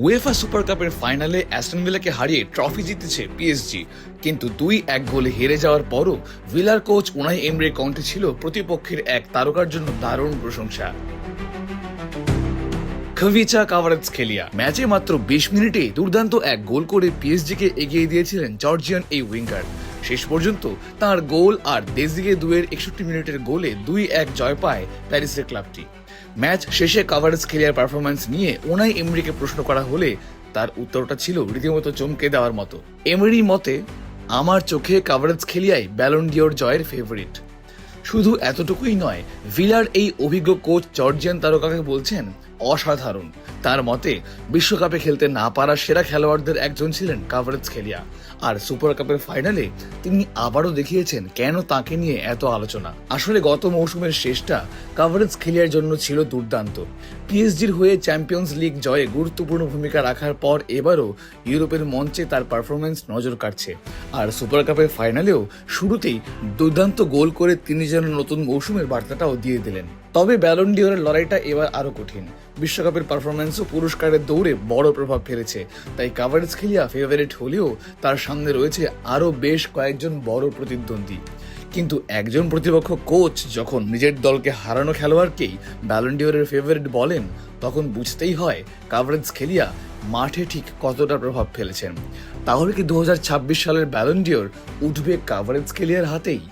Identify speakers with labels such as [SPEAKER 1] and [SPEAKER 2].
[SPEAKER 1] UEFA super কাপের ফাইনালে Aston ভিলাকে হারিয়ে ট্রফি জিতেছে পিএসজি, কিন্তু 2-1 গোলে হেরে যাওয়ার পরও ভিলার কোচ উনাই এমরির কণ্ঠে ছিল প্রতিপক্ষের এক তারকার জন্য দারুণ প্রশংসা। খভিচা কাভারাৎসখেলিয়া ম্যাচে মাত্র 20 মিনিটে দুর্দান্ত এক গোল করে পিএসজিকে এগিয়ে দিয়েছিলেন জর্জিয়ান এই উইঙ্গার। শেষ পর্যন্ত তার গোল আর দেজিগে দুয়ের 61 মিনিটের গোলে 2-1 জয় পায় প্যারিসের ক্লাবটি। ম্যাচ শেষে কাভারাৎসখেলিয়ার পারফরম্যান্স নিয়ে উনাই এমরিকে প্রশ্ন করা হলে তার উত্তরটা ছিল রীতিমতো চমকে দেওয়ার মতো। এমরির মতে, আমার চোখে কাভারাৎসখেলিয়াই ব্যালন ডিওর জয়ের ফেভারিট। শুধু এতটুকুই নয়, ভিলার এই অভিজ্ঞ কোচ জর্জিয়ান তারকাকে বলছেন অসাধারণ। তার মতে বিশ্বকাপে খেলতে না পারা সেরা খেলোয়াড়দের একজন ছিলেন কাভারাৎসখেলিয়া, আর সুপার কাপের ফাইনালে তিনি আবারও দেখিয়েছেন কেন তাকে নিয়ে এত আলোচনা। আসলে গত মৌসুমের শেষটা কাভারাৎসখেলিয়ার জন্য ছিল দুর্দান্ত। পিএসজির হয়ে চ্যাম্পিয়ন্স লিগ জয়ে গুরুত্বপূর্ণ ভূমিকা রাখার পর এবারও ইউরোপের মঞ্চে তার পারফরমেন্স নজর কাটছে, আর সুপার কাপের ফাইনালেও শুরুতেই দুর্দান্ত গোল করে তিনি যেন নতুন মৌসুমের বার্তাটাও দিয়ে দিলেন। তবে ব্যালন ডিওরের লড়াইটা এবার আরো কঠিন। বিশ্বকাপের পারফরমেন্সও পুরস্কারের দৌড়ে বড় প্রভাব ফেলেছে, তাই কাভারাৎসখেলিয়া ফেভারিট হলেও তার সামনে রয়েছে আরো বেশ কয়েকজন বড় প্রতিদ্বন্দ্বী। কিন্তু একজন প্রতিপক্ষ কোচ যখন নিজের দলকে হারানো খেলোয়াড়কেই ব্যালন ডিওরের ফেভারিট বলেন, তখন বুঝতেই হয় কাভারাৎসখেলিয়া মাঠে ঠিক কতটা প্রভাব ফেলেছেন। তাহলে কি 2026 সালের ব্যালন ডিওর উঠবে কাভারাৎসখেলিয়ার হাতেই?